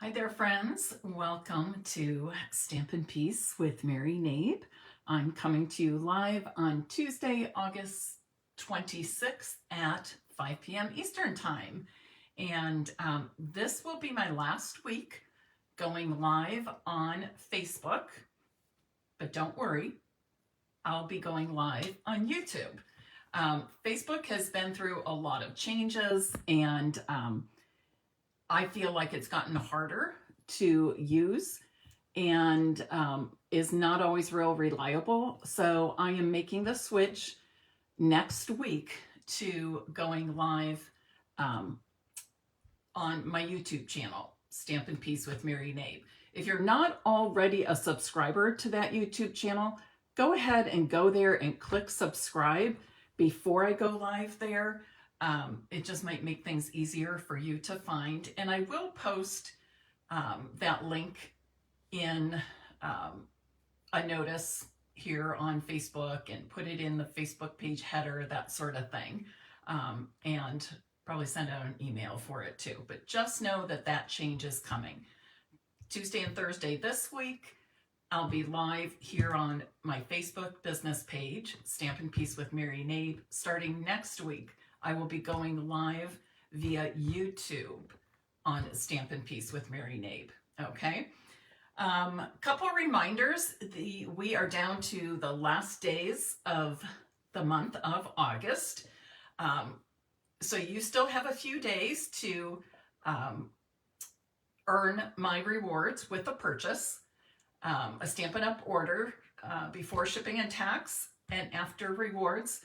Hi there, friends. Welcome to Stampin' Peace with Mary Knabe. I'm coming to you live on Tuesday, August 26th at 5 p.m. Eastern Time. And this will be my last week going live on Facebook. But don't worry, I'll be going live on YouTube. Facebook has been through a lot of changes, and I feel like it's gotten harder to use and is not always real reliable. So I am making the switch next week to going live on my YouTube channel, Stampin' Peace with Mary Knabe. If you're not already a subscriber to that YouTube channel, go ahead and go there and click subscribe before I go live there. It just might make things easier for you to find. And I will post that link in a notice here on Facebook and put it in the Facebook page header, that sort of thing. And probably send out an email for it too. But just know that that change is coming. Tuesday and Thursday this week, I'll be live here on my Facebook business page, Stampin' Peace with Mary Knabe. Starting next week, I will be going live via YouTube on Stampin' Peace with Mary Knabe. Okay. Couple reminders. We are down to the last days of the month of August. So you still have a few days to earn my rewards with a purchase. A Stampin' Up! Order before shipping and tax and after rewards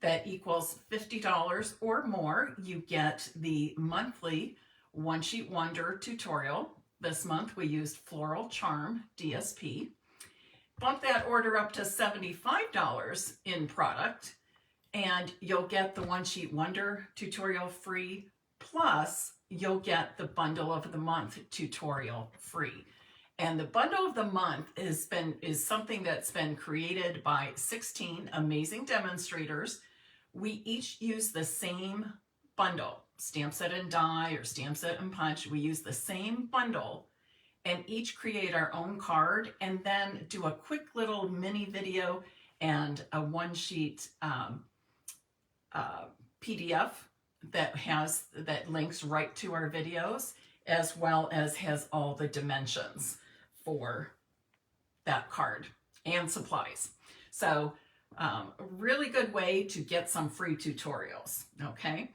that equals $50 or more, you get the monthly One Sheet Wonder tutorial. This month we used Floral Charm DSP. Bump that order up to $75 in product and you'll get the One Sheet Wonder tutorial free, plus you'll get the Bundle of the Month tutorial free. And the Bundle of the Month is something that's been created by 16 amazing demonstrators. We each use the same bundle, Stamp Set and Die or Stamp Set and Punch. We use the same bundle and each create our own card and then do a quick little mini video and a one-sheet PDF that links right to our videos, as well as has all the dimensions for that card and supplies. So really good way to get some free tutorials. Okay.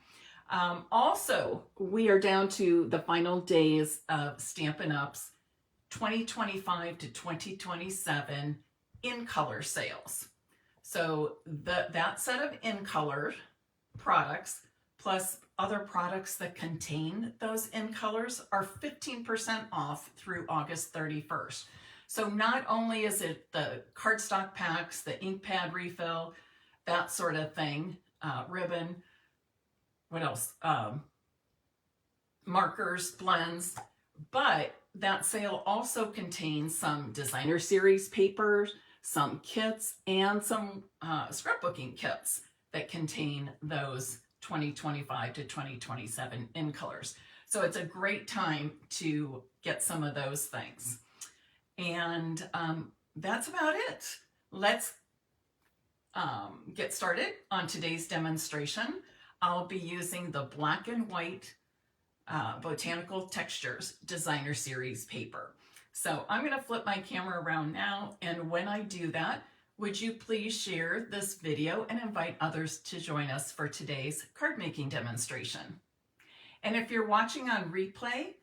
Also, we are down to the final days of Stampin' Up's 2025 to 2027 in color sales. So that set of in color products plus other products that contain those in colors are 15% off through August 31st. So not only is it the cardstock packs, the ink pad refill, that sort of thing, ribbon, what else? Markers, blends, but that sale also contains some designer series papers, some kits, and some scrapbooking kits that contain those 2025 to 2027 in colors. So it's a great time to get some of those things. And that's about it. Let's get started on today's demonstration. I'll be using the black and white Botanical Textures Designer Series paper. So I'm going to flip my camera around now, and when I do that, would you please share this video and invite others to join us for today's card making demonstration. And if you're watching on replay,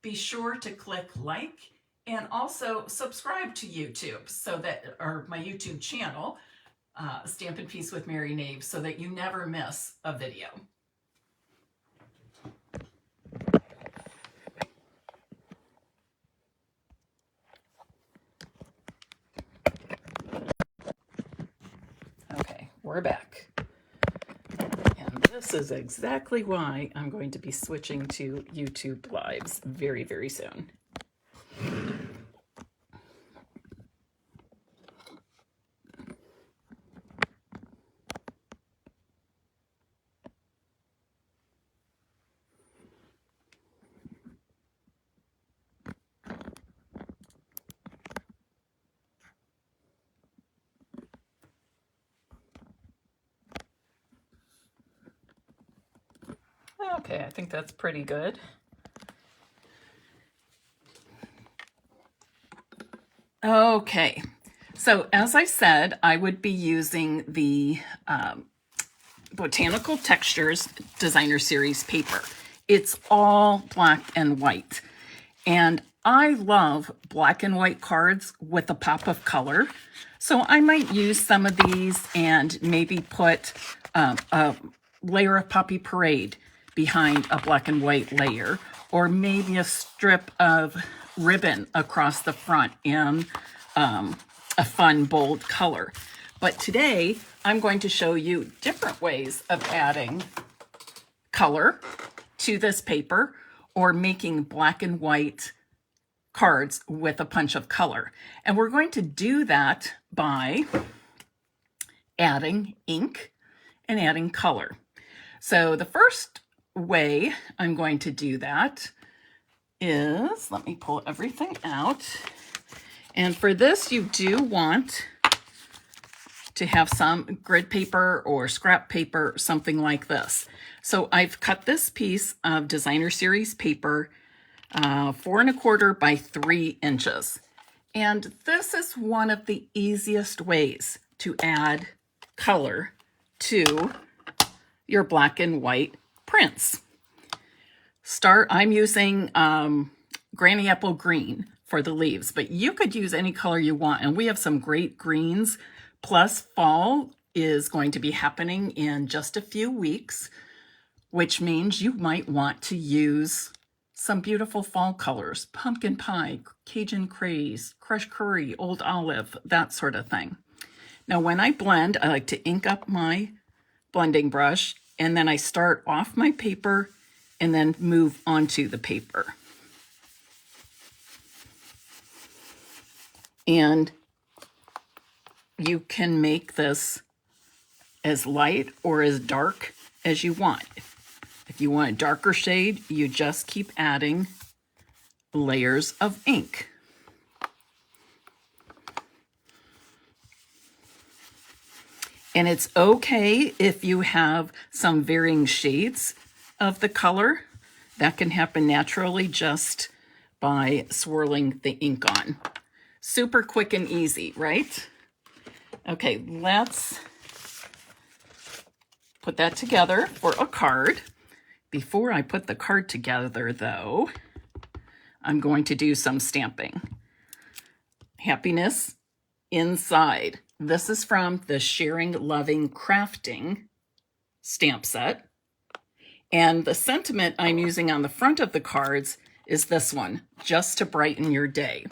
be sure to click like and also subscribe to YouTube or my YouTube channel, Stampin' Peace with Mary Knabe, so that you never miss a video. Okay, we're back. And this is exactly why I'm going to be switching to YouTube Lives very, very soon. Okay, I think that's pretty good. Okay, so as I said, I would be using the Botanical Textures Designer Series paper. It's all black and white. And I love black and white cards with a pop of color. So I might use some of these and maybe put a layer of Poppy Parade behind a black and white layer, or maybe a strip of ribbon across the front in a fun, bold color. But today, I'm going to show you different ways of adding color to this paper or making black and white cards with a punch of color. And we're going to do that by adding ink and adding color. So the first way I'm going to do that is, let me pull everything out. And for this, you do want to have some grid paper or scrap paper, something like this. So I've cut this piece of Designer Series paper 4 1/4 by 3 inches. And this is one of the easiest ways to add color to your black and white prints. I'm using Granny Apple Green for the leaves, but you could use any color you want. And we have some great greens. Plus, fall is going to be happening in just a few weeks, which means you might want to use some beautiful fall colors, pumpkin pie, Cajun craze, crushed curry, old olive, that sort of thing. Now, when I blend, I like to ink up my blending brush, and then I start off my paper and then move onto the paper. And you can make this as light or as dark as you want. If you want a darker shade, you just keep adding layers of ink. And it's okay if you have some varying shades of the color. That can happen naturally just by swirling the ink on. Super quick and easy, right? Okay, let's put that together for a card. Before I put the card together, though, I'm going to do some stamping. Happiness inside. This is from the Sharing, Loving, Crafting stamp set. And the sentiment I'm using on the front of the cards is this one, just to brighten your day.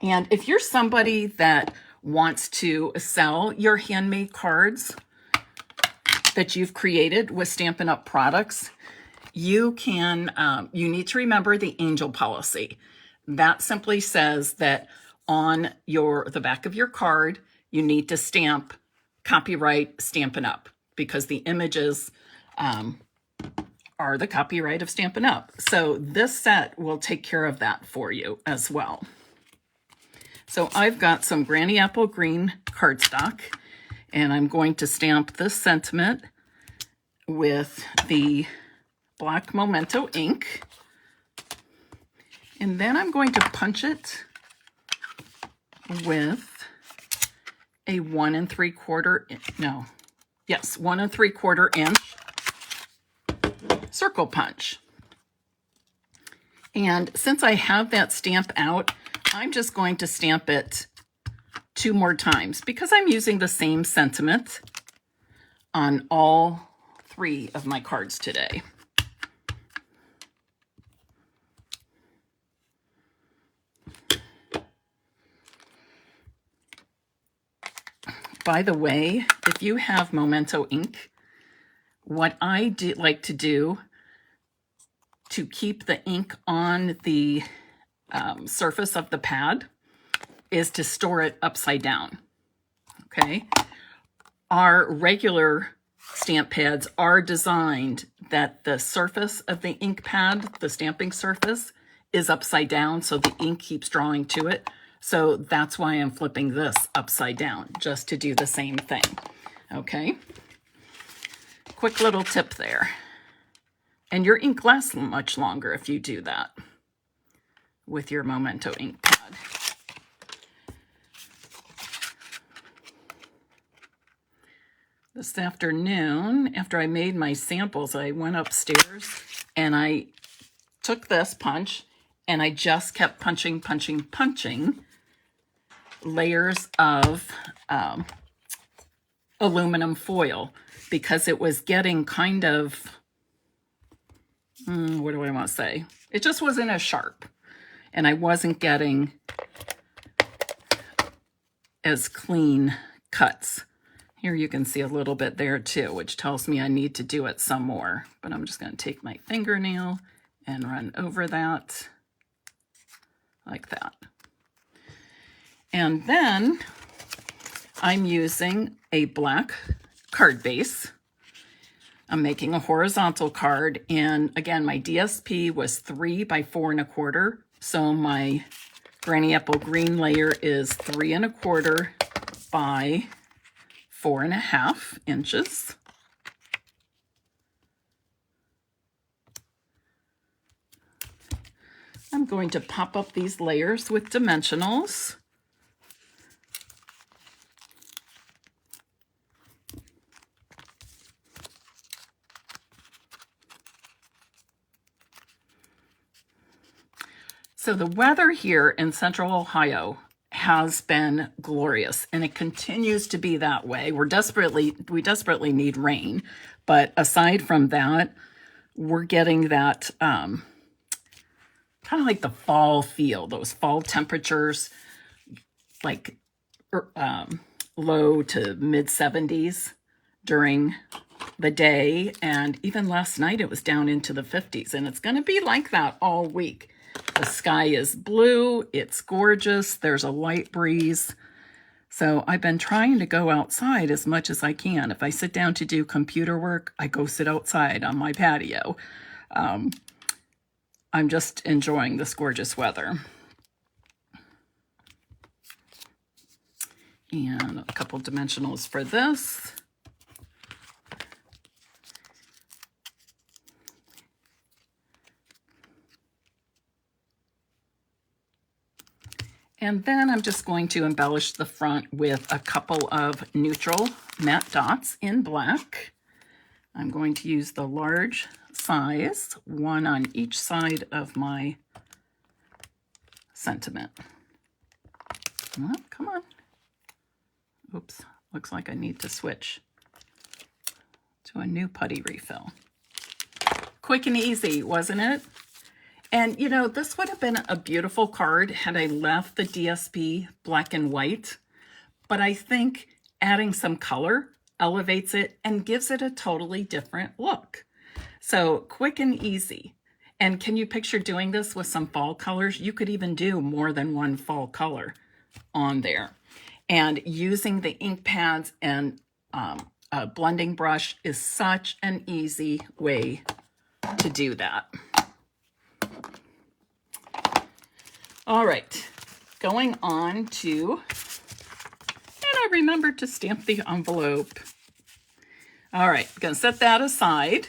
And if you're somebody that wants to sell your handmade cards that you've created with Stampin' Up! Products, you need to remember the angel policy. That simply says that on the back of your card, you need to stamp copyright Stampin' Up! Because the images are the copyright of Stampin' Up! So this set will take care of that for you as well. So I've got some Granny Apple Green cardstock, and I'm going to stamp this sentiment with the black Memento ink. And then I'm going to punch it with a 1 3/4 inch circle punch. And since I have that stamp out, I'm just going to stamp it 2 more times because I'm using the same sentiment on all 3 of my cards today. By the way, if you have Memento ink, what I like to do to keep the ink on the surface of the pad is to store it upside down. Okay, our regular stamp pads are designed that the surface of the ink pad, the stamping surface, is upside down so the ink keeps drawing to it. So that's why I'm flipping this upside down, just to do the same thing. Okay, quick little tip there. And your ink lasts much longer if you do that with your Memento ink pad. This afternoon, after I made my samples, I went upstairs and I took this punch and I just kept punching layers of aluminum foil because it was getting kind of, what do I want to say? It just wasn't as sharp and I wasn't getting as clean cuts. Here you can see a little bit there too, which tells me I need to do it some more. But I'm just going to take my fingernail and run over that like that. And then I'm using a black card base. I'm making a horizontal card. And again, my DSP was 3 by 4 1/4. So my Granny Apple Green layer is 3 1/4 by 4 1/2 inches. I'm going to pop up these layers with dimensionals. So the weather here in Central Ohio has been glorious and it continues to be that way. We desperately need rain, but aside from that, we're getting that kind of like the fall feel, those fall temperatures, like low to mid 70s during the day. And even last night it was down into the 50s and it's going to be like that all week. The sky is blue, it's gorgeous, there's a light breeze. So I've been trying to go outside as much as I can. If I sit down to do computer work, I go sit outside on my patio. I'm just enjoying this gorgeous weather. And a couple dimensionals for this. And then I'm just going to embellish the front with a couple of neutral matte dots in black. I'm going to use the large size, one on each side of my sentiment. Well, come on. Oops, looks like I need to switch to a new putty refill. Quick and easy, wasn't it? And, you know, this would have been a beautiful card had I left the DSP black and white, but I think adding some color elevates it and gives it a totally different look. So quick and easy. And can you picture doing this with some fall colors? You could even do more than one fall color on there. And using the ink pads and a blending brush is such an easy way to do that. All right, going on to, and I remembered to stamp the envelope. All right, I'm gonna set that aside.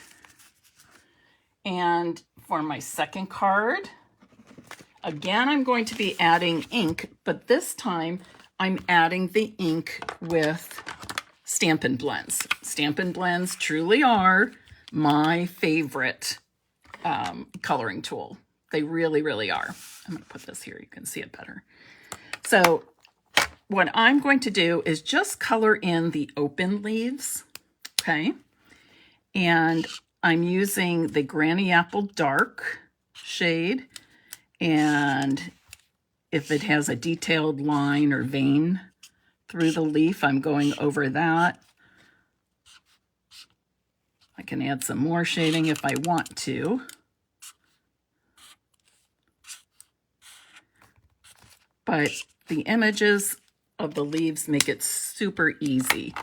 And for my second card, again, I'm going to be adding ink, but this time I'm adding the ink with Stampin' blends. Stampin' blends truly are my favorite coloring tool. They really, really are. I'm going to put this here. You can see it better. So what I'm going to do is just color in the open leaves, okay? And I'm using the Granny Apple Dark shade. And if it has a detailed line or vein through the leaf, I'm going over that. I can add some more shading if I want to. But the images of the leaves make it super easy.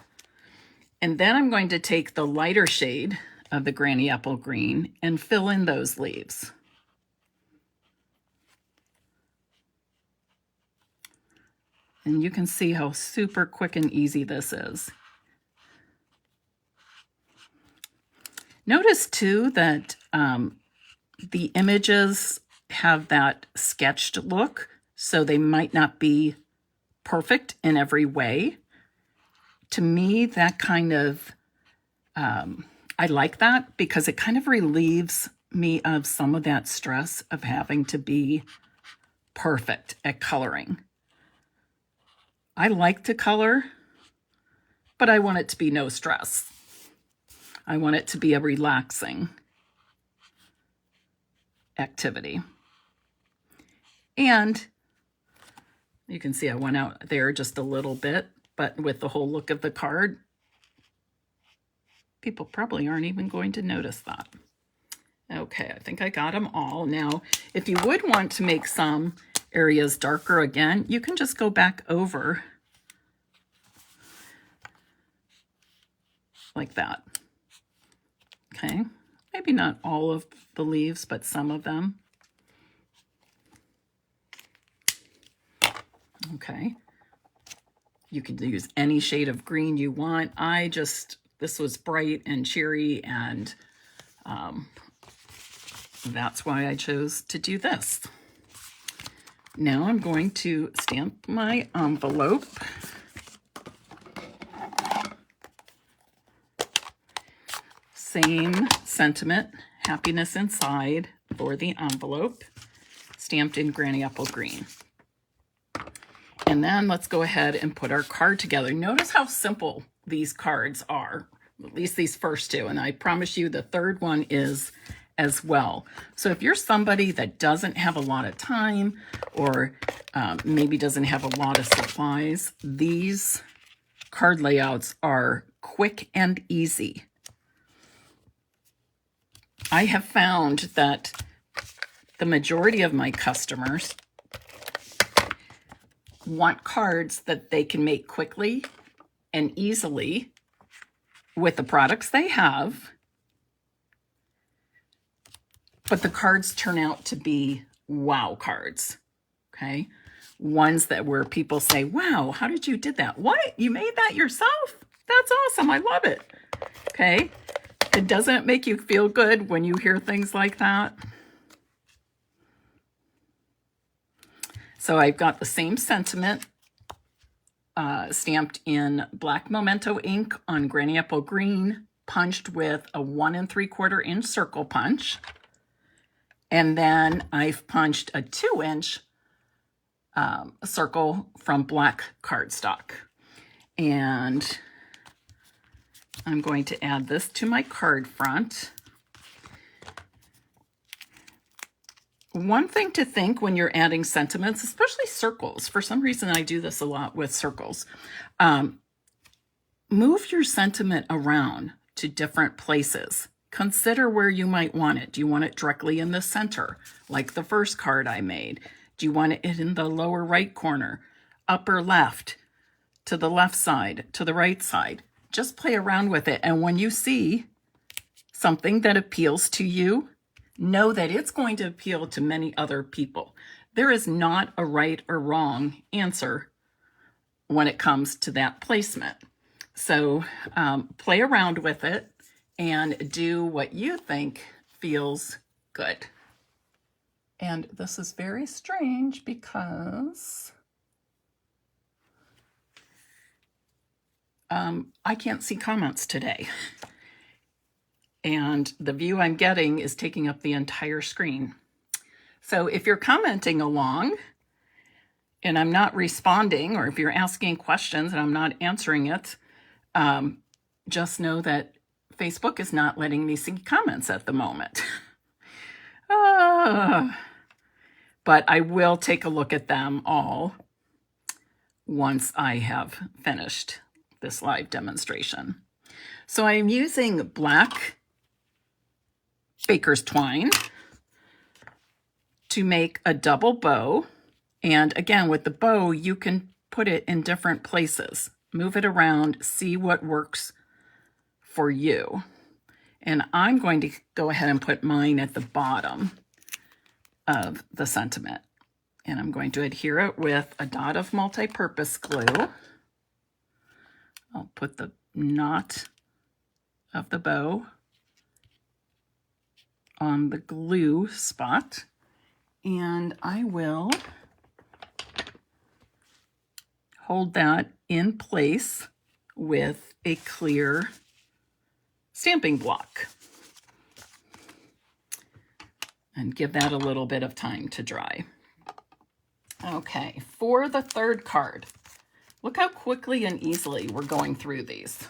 And then I'm going to take the lighter shade of the Granny Apple Green and fill in those leaves. And you can see how super quick and easy this is. Notice too that the images have that sketched look, so they might not be perfect in every way. To me, that kind of, I like that because it kind of relieves me of some of that stress of having to be perfect at coloring. I like to color, but I want it to be no stress. I want it to be a relaxing activity. And you can see I went out there just a little bit, but with the whole look of the card, people probably aren't even going to notice that. Okay, I think I got them all. Now, if you would want to make some areas darker again, you can just go back over like that. Okay, maybe not all of the leaves, but some of them. Okay, you can use any shade of green you want. This was bright and cheery, and that's why I chose to do this. Now I'm going to stamp my envelope. Same sentiment, happiness inside for the envelope, stamped in Granny Apple Green. And then let's go ahead and put our card together. Notice how simple these cards are, at least these first two, and I promise you the third one is as well. So if you're somebody that doesn't have a lot of time or maybe doesn't have a lot of supplies, these card layouts are quick and easy. I have found that the majority of my customers want cards that they can make quickly and easily with the products they have, but the cards turn out to be wow cards, okay? Ones that where people say, wow, how did you did that? What? You made that yourself? That's awesome. I love it. Okay. It doesn't make you feel good when you hear things like that. So I've got the same sentiment stamped in black Memento ink on Granny Apple Green, punched with a 1 3/4 inch circle punch. And then I've punched a 2-inch circle from black cardstock. And I'm going to add this to my card front. One thing to think when you're adding sentiments, especially circles, for some reason I do this a lot with circles, move your sentiment around to different places. Consider where you might want it. Do you want it directly in the center, like the first card I made? Do you want it in the lower right corner, upper left, to the left side, to the right side? Just play around with it. And when you see something that appeals to you, know that it's going to appeal to many other people. There is not a right or wrong answer when it comes to that placement. So play around with it and do what you think feels good. And this is very strange because I can't see comments today. And the view I'm getting is taking up the entire screen. So if you're commenting along and I'm not responding, or if you're asking questions and I'm not answering it, just know that Facebook is not letting me see comments at the moment. But I will take a look at them all once I have finished this live demonstration. So I'm using black baker's twine to make a double bow. And again, with the bow, you can put it in different places. Move it around, see what works for you. And I'm going to go ahead and put mine at the bottom of the sentiment. And I'm going to adhere it with a dot of multi-purpose glue. I'll put the knot of the bow on the glue spot, and I will hold that in place with a clear stamping block and give that a little bit of time to dry. Okay, for the third card, look how quickly and easily we're going through these.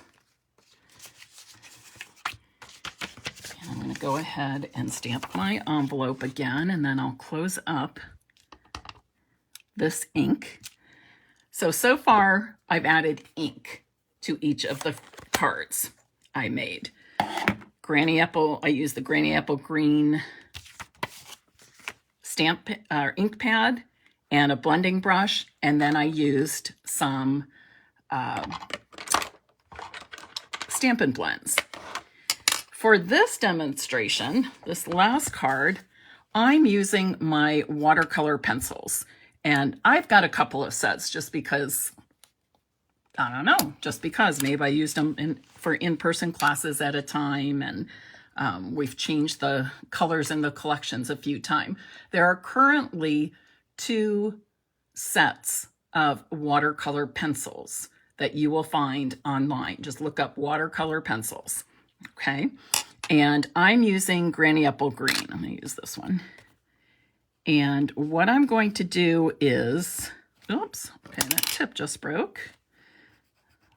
And I'm going to go ahead and stamp my envelope again, and then I'll close up this ink. So far I've added ink to each of the cards I made. Granny Apple, I used the Granny Apple Green stamp ink pad and a blending brush, and then I used some Stampin' blends. For this demonstration, this last card, I'm using my watercolor pencils, and I've got a couple of sets just because, I don't know, just because maybe I used them for in-person classes at a time, and we've changed the colors in the collections a few times. There are currently 2 sets of watercolor pencils that you will find online. Just look up watercolor pencils, okay? And I'm using Granny Apple Green. I'm going to use this one. And what I'm going to do is, oops, okay, that tip just broke.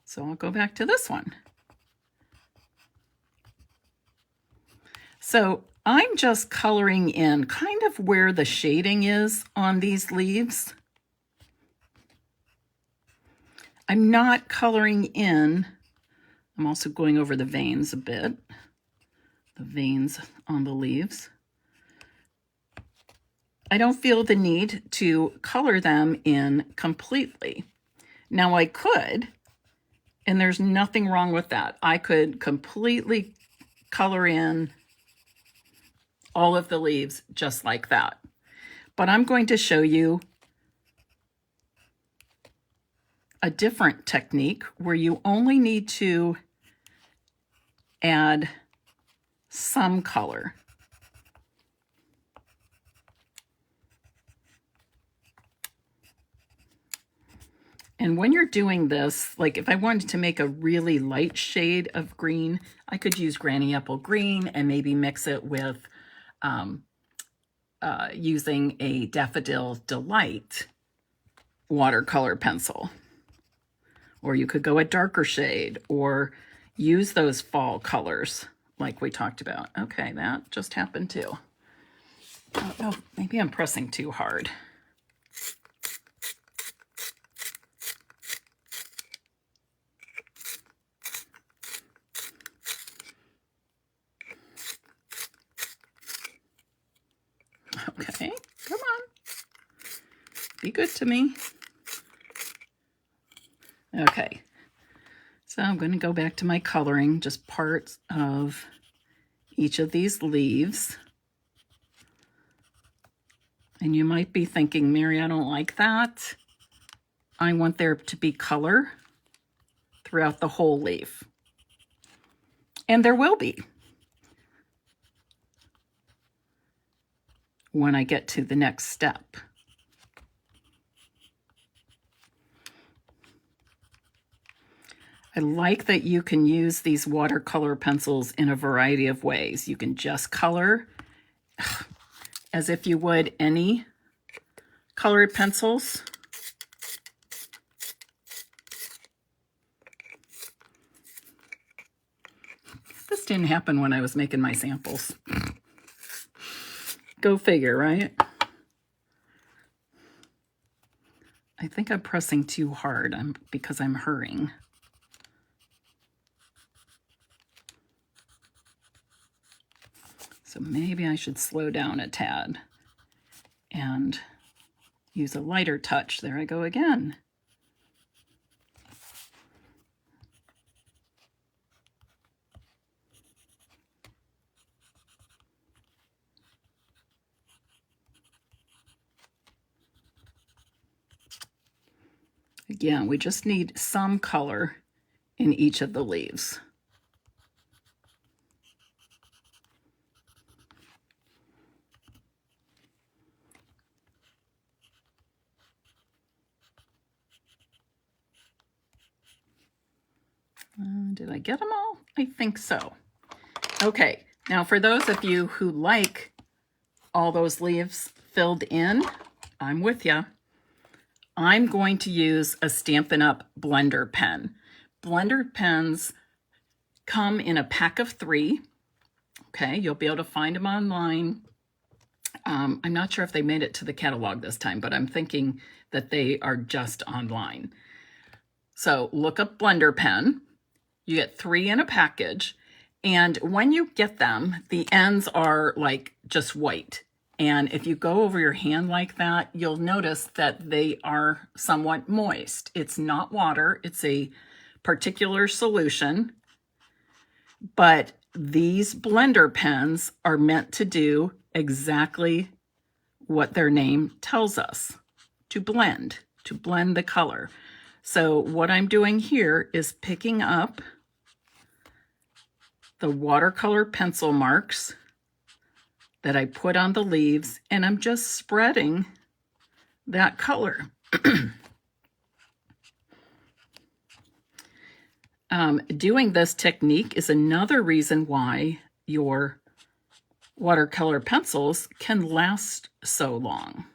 So I'll go back to this one. So I'm just coloring in kind of where the shading is on these leaves. I'm not coloring in. I'm also going over the veins a bit, the veins on the leaves. I don't feel the need to color them in completely. Now I could, and there's nothing wrong with that. I could completely color in all of the leaves just like that. But I'm going to show you a different technique where you only need to add some color. And when you're doing this, like if I wanted to make a really light shade of green, I could use Granny Apple Green and maybe mix it with using a Daffodil Delight watercolor pencil. Or you could go a darker shade or use those fall colors like we talked about. Okay, that just happened too. Oh, maybe I'm pressing too hard. Okay, come on. Be good to me. Okay, so I'm going to go back to my coloring, just parts of each of these leaves. And you might be thinking, Mary, I don't like that. I want there to be color throughout the whole leaf. And there will be when I get to the next step. I like that you can use these watercolor pencils in a variety of ways. You can just color as if you would any colored pencils. This didn't happen when I was making my samples. Go figure, right? I think I'm pressing too hard because I'm hurrying. So maybe I should slow down a tad and use a lighter touch. There I go again. Again, we just need some color in each of the leaves. Did I get them all? I think so. Okay, now for those of you who like all those leaves filled in, I'm with you. I'm going to use a Stampin' Up! Blender pen. Blender pens come in a pack of 3. Okay, you'll be able to find them online. I'm not sure if they made it to the catalog this time, but I'm thinking that they are just online. So look up Blender pen. You get 3 in a package. And when you get them, the ends are like just white. And if you go over your hand like that, you'll notice that they are somewhat moist. It's not water, it's a particular solution. But these blender pens are meant to do exactly what their name tells us, to blend the color. So what I'm doing here is picking up the watercolor pencil marks that I put on the leaves, and I'm just spreading that color. Doing this technique is another reason why your watercolor pencils can last so long.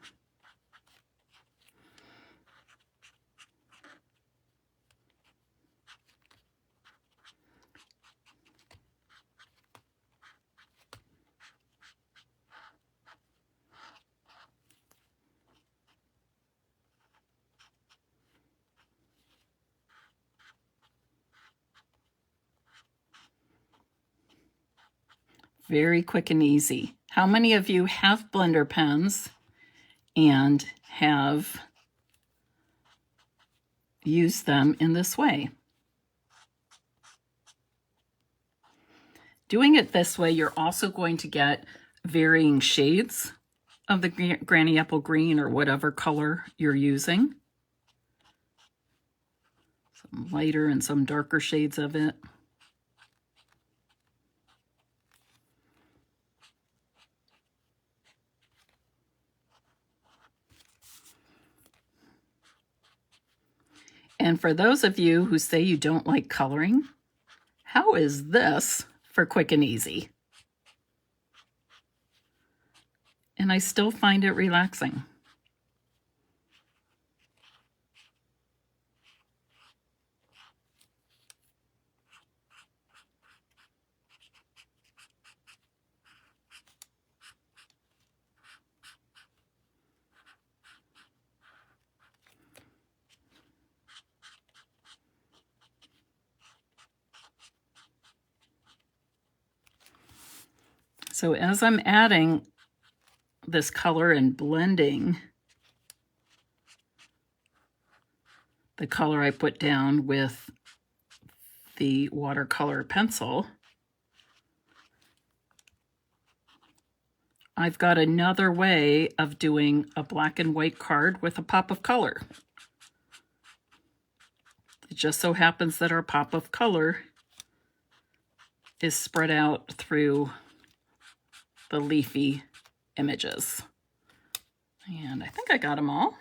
Very quick and easy. How many of you have blender pens and have used them in this way? Doing it this way, you're also going to get varying shades of the granny apple green or whatever color you're using. Some lighter and some darker shades of it. And for those of you who say you don't like coloring, how is this for quick and easy? And I still find it relaxing. So as I'm adding this color and blending the color I put down with the watercolor pencil, I've got another way of doing a black and white card with a pop of color. It just so happens that our pop of color is spread out through the leafy images. And I think I got them all.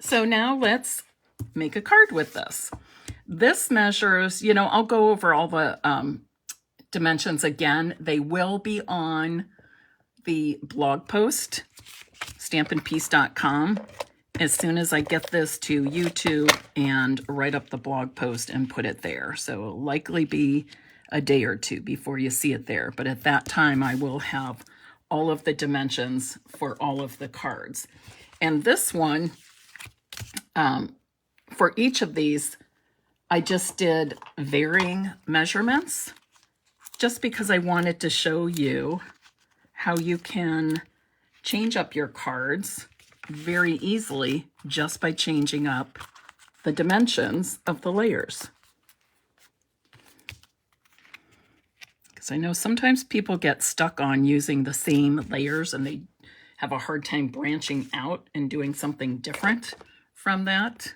So now let's make a card with this. This measures, I'll go over all the dimensions again. They will be on the blog post, stampinpiece.com, as soon as I get this to YouTube and write up the blog post and put it there. So it'll likely be a day or two before you see it there. But at that time, I will have all of the dimensions for all of the cards. And this one, for each of these, I just did varying measurements just because I wanted to show you how you can change up your cards very easily just by changing up the dimensions of the layers. Because I know sometimes people get stuck on using the same layers and they have a hard time branching out and doing something different from that.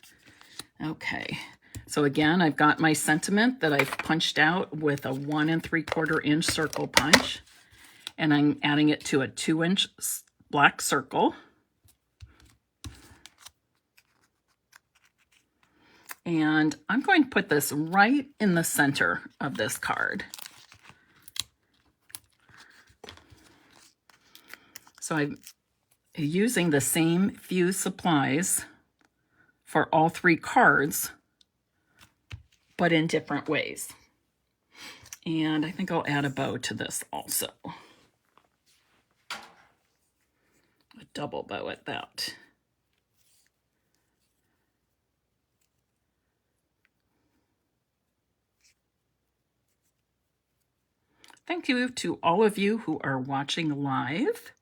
Okay, so again, I've got my sentiment that I've punched out with a 1 3/4 inch circle punch, and I'm adding it to a 2-inch black circle. And I'm going to put this right in the center of this card. So I'm using the same few supplies for all 3 cards, but in different ways. And I think I'll add a bow to this also. A double bow at that. Thank you to all of you who are watching live.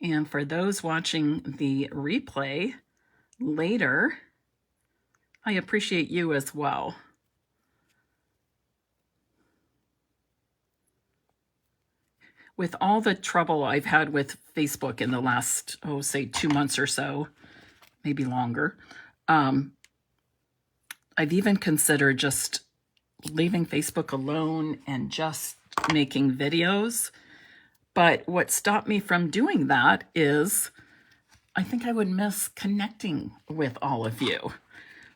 And for those watching the replay later, I appreciate you as well. With all the trouble I've had with Facebook in the last, say 2 months or so, maybe longer, I've even considered just leaving Facebook alone and just making videos. But what stopped me from doing that is I think I would miss connecting with all of you.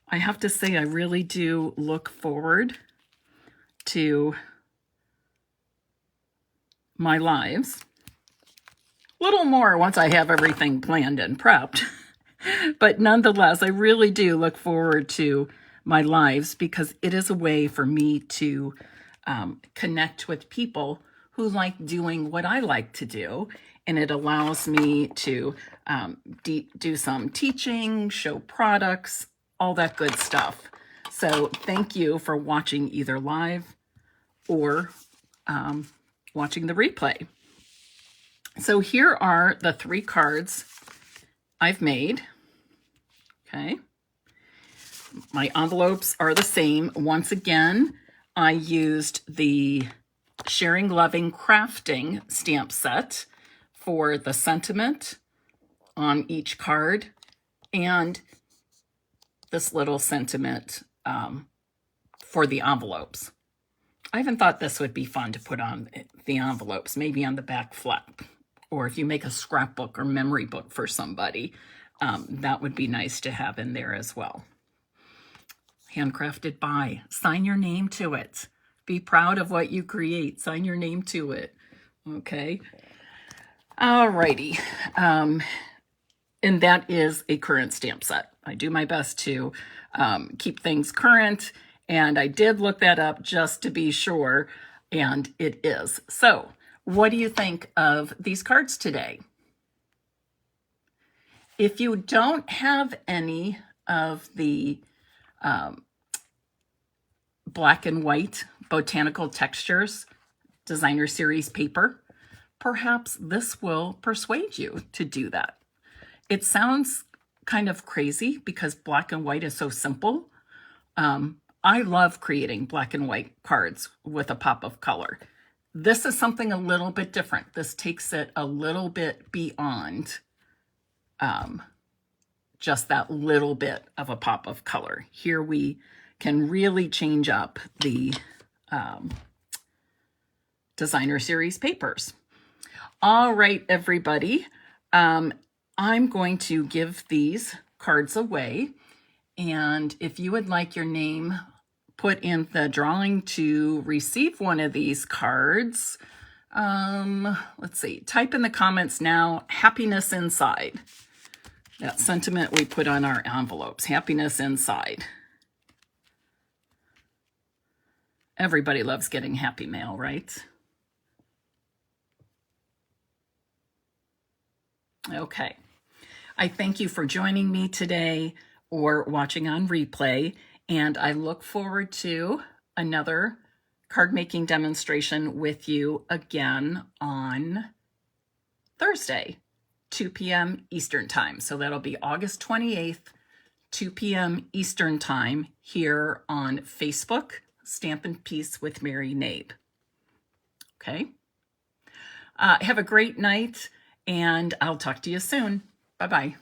I have to say I really do look forward to my lives. A little more once I have everything planned and prepped. But nonetheless, I really do look forward to my lives because it is a way for me to connect with people who like doing what I like to do. And it allows me to do some teaching, show products, all that good stuff. So thank you for watching either live or watching the replay. So here are the 3 cards I've made. Okay. My envelopes are the same. Once again, I used the Sharing Loving Crafting stamp set for the sentiment on each card and this little sentiment for the envelopes. I even thought this would be fun to put on the envelopes, maybe on the back flap, or if you make a scrapbook or memory book for somebody, that would be nice to have in there as well. Handcrafted by. Sign your name to it. Be proud of what you create. Sign your name to it. Okay. All righty. And that is a current stamp set. I do my best to keep things current, and I did look that up just to be sure, and it is. So what do you think of these cards today? If you don't have any of the black and white botanical textures designer series paper, perhaps this will persuade you to do that. It sounds kind of crazy because black and white is so simple. I love creating black and white cards with a pop of color. This is something a little bit different. This takes it a little bit beyond just that little bit of a pop of color. Here we can really change up the designer series papers. All right, everybody. I'm going to give these cards away. And if you would like your name put in the drawing to receive one of these cards, let's see, type in the comments now, happiness inside. That sentiment we put on our envelopes, happiness inside. Everybody loves getting happy mail, right? Okay. I thank you for joining me today or watching on replay, and I look forward to another card making demonstration with you again on Thursday, 2 p.m. Eastern Time. So that'll be August 28th, 2 p.m. Eastern Time here on Facebook, Stampin' Piece with Mary Knabe. Okay? Have a great night, and I'll talk to you soon. Bye-bye.